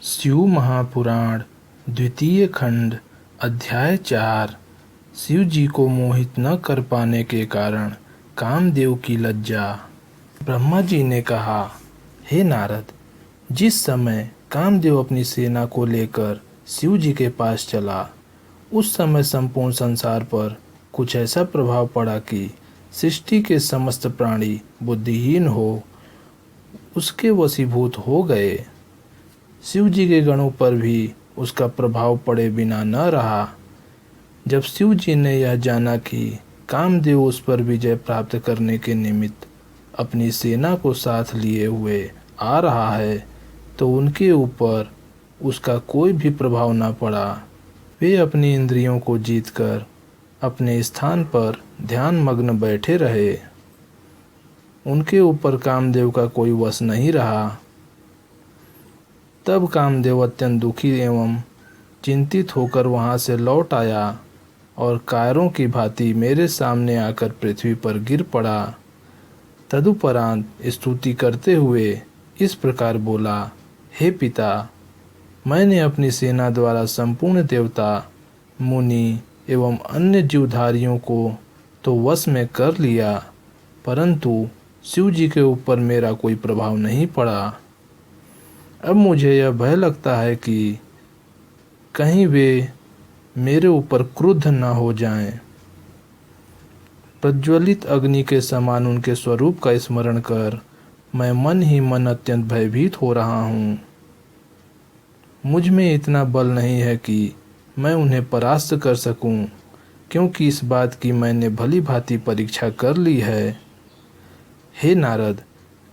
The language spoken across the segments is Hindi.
शिव महापुराण द्वितीय खंड अध्याय 4। शिव जी को मोहित न कर पाने के कारण कामदेव की लज्जा। ब्रह्मा जी ने कहा, हे नारद, जिस समय कामदेव अपनी सेना को लेकर शिव जी के पास चला, उस समय संपूर्ण संसार पर कुछ ऐसा प्रभाव पड़ा कि सृष्टि के समस्त प्राणी बुद्धिहीन हो उसके वशीभूत हो गए। शिव जी के गणों पर भी उसका प्रभाव पड़े बिना न रहा। जब शिव जी ने यह जाना कि कामदेव उस पर विजय प्राप्त करने के निमित्त अपनी सेना को साथ लिए हुए आ रहा है, तो उनके ऊपर उसका कोई भी प्रभाव न पड़ा। वे अपनी इंद्रियों को जीतकर अपने स्थान पर ध्यान मग्न बैठे रहे। उनके ऊपर कामदेव का कोई वश नहीं रहा। तब कामदेव अत्यंत दुखी एवं चिंतित होकर वहां से लौट आया और कायरों की भांति मेरे सामने आकर पृथ्वी पर गिर पड़ा। तदुपरांत स्तुति करते हुए इस प्रकार बोला, हे पिता, मैंने अपनी सेना द्वारा संपूर्ण देवता, मुनि एवं अन्य जीवधारियों को तो वश में कर लिया, परंतु शिव जी के ऊपर मेरा कोई प्रभाव नहीं पड़ा। अब मुझे यह भय लगता है कि कहीं वे मेरे ऊपर क्रुद्ध न हो जाएं। प्रज्वलित अग्नि के समान उनके स्वरूप का स्मरण कर मैं मन ही मन अत्यंत भयभीत हो रहा हूँ। मुझ में इतना बल नहीं है कि मैं उन्हें परास्त कर सकूं, क्योंकि इस बात की मैंने भली भांति परीक्षा कर ली है। हे नारद,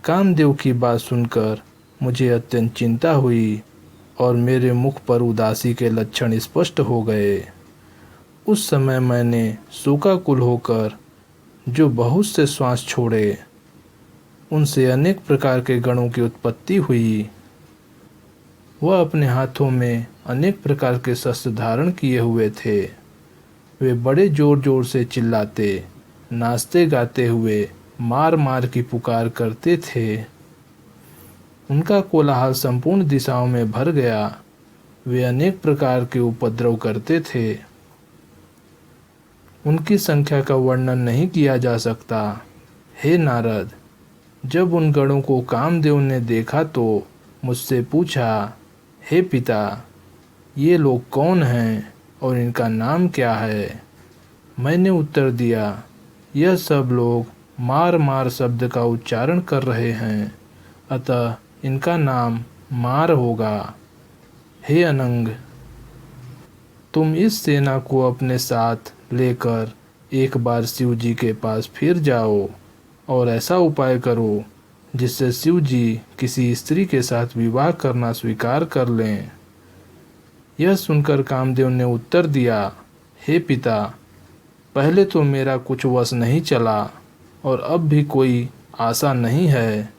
कामदेव की बात सुनकर मुझे अत्यंत चिंता हुई और मेरे मुख पर उदासी के लक्षण स्पष्ट हो गए। उस समय मैंने शोकाकुल होकर जो बहुत से श्वास छोड़े, उनसे अनेक प्रकार के गणों की उत्पत्ति हुई। वह अपने हाथों में अनेक प्रकार के शस्त्र धारण किए हुए थे। वे बड़े जोर जोर से चिल्लाते, नाचते गाते हुए मार मार की पुकार करते थे। उनका कोलाहल संपूर्ण दिशाओं में भर गया। वे अनेक प्रकार के उपद्रव करते थे। उनकी संख्या का वर्णन नहीं किया जा सकता। हे नारद, जब उन गणों को कामदेव ने देखा तो मुझसे पूछा, हे पिता, ये लोग कौन हैं और इनका नाम क्या है? मैंने उत्तर दिया, यह सब लोग मार मार शब्द का उच्चारण कर रहे हैं, अतः इनका नाम मार होगा। हे अनंग, तुम इस सेना को अपने साथ लेकर एक बार शिव जी के पास फिर जाओ और ऐसा उपाय करो जिससे शिव जी किसी स्त्री के साथ विवाह करना स्वीकार कर लें। यह सुनकर कामदेव ने उत्तर दिया, हे पिता, पहले तो मेरा कुछ वश नहीं चला और अब भी कोई आशा नहीं है।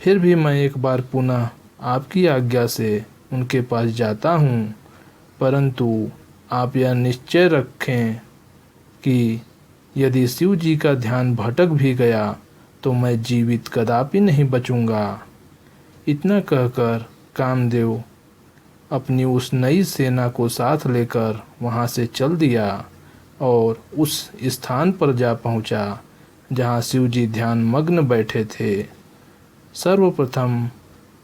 फिर भी मैं एक बार पुनः आपकी आज्ञा से उनके पास जाता हूँ, परंतु आप यह निश्चय रखें कि यदि शिव जी का ध्यान भटक भी गया तो मैं जीवित कदापि नहीं बचूंगा। इतना कहकर कामदेव अपनी उस नई सेना को साथ लेकर वहां से चल दिया और उस स्थान पर जा पहुंचा जहां शिव जी ध्यान मग्न बैठे थे। सर्वप्रथम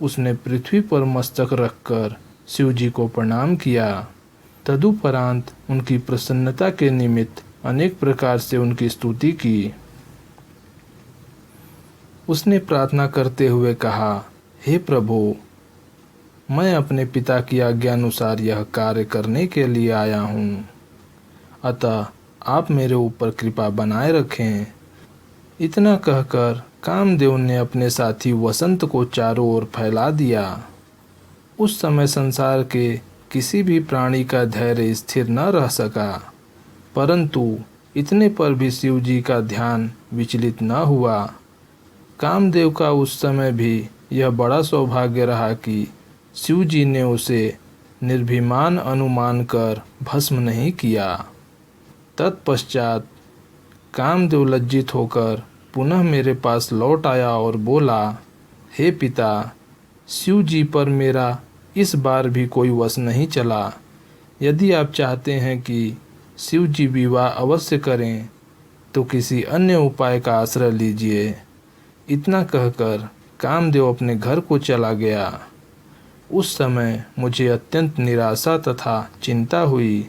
उसने पृथ्वी पर मस्तक रखकर शिव जी को प्रणाम किया। तदुपरांत उनकी प्रसन्नता के निमित्त अनेक प्रकार से उनकी स्तुति की। उसने प्रार्थना करते हुए कहा, हे प्रभु, मैं अपने पिता की आज्ञा अनुसार यह कार्य करने के लिए आया हूँ, अतः आप मेरे ऊपर कृपा बनाए रखें। इतना कहकर कामदेव ने अपने साथी वसंत को चारों ओर फैला दिया। उस समय संसार के किसी भी प्राणी का धैर्य स्थिर न रह सका, परंतु इतने पर भी शिव जी का ध्यान विचलित न हुआ। कामदेव का उस समय भी यह बड़ा सौभाग्य रहा कि शिव जी ने उसे निर्भिमान अनुमान कर भस्म नहीं किया। तत्पश्चात कामदेव लज्जित होकर पुनः मेरे पास लौट आया और बोला, हे पिता, शिव जी पर मेरा इस बार भी कोई वश नहीं चला। यदि आप चाहते हैं कि शिव जी विवाह अवश्य करें तो किसी अन्य उपाय का आश्रय लीजिए। इतना कहकर कामदेव अपने घर को चला गया। उस समय मुझे अत्यंत निराशा तथा चिंता हुई।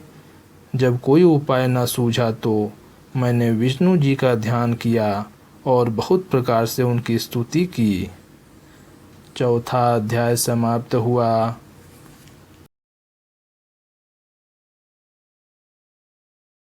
जब कोई उपाय न सूझा तो मैंने विष्णु जी का ध्यान किया और बहुत प्रकार से उनकी स्तुति की। चौथा अध्याय समाप्त हुआ।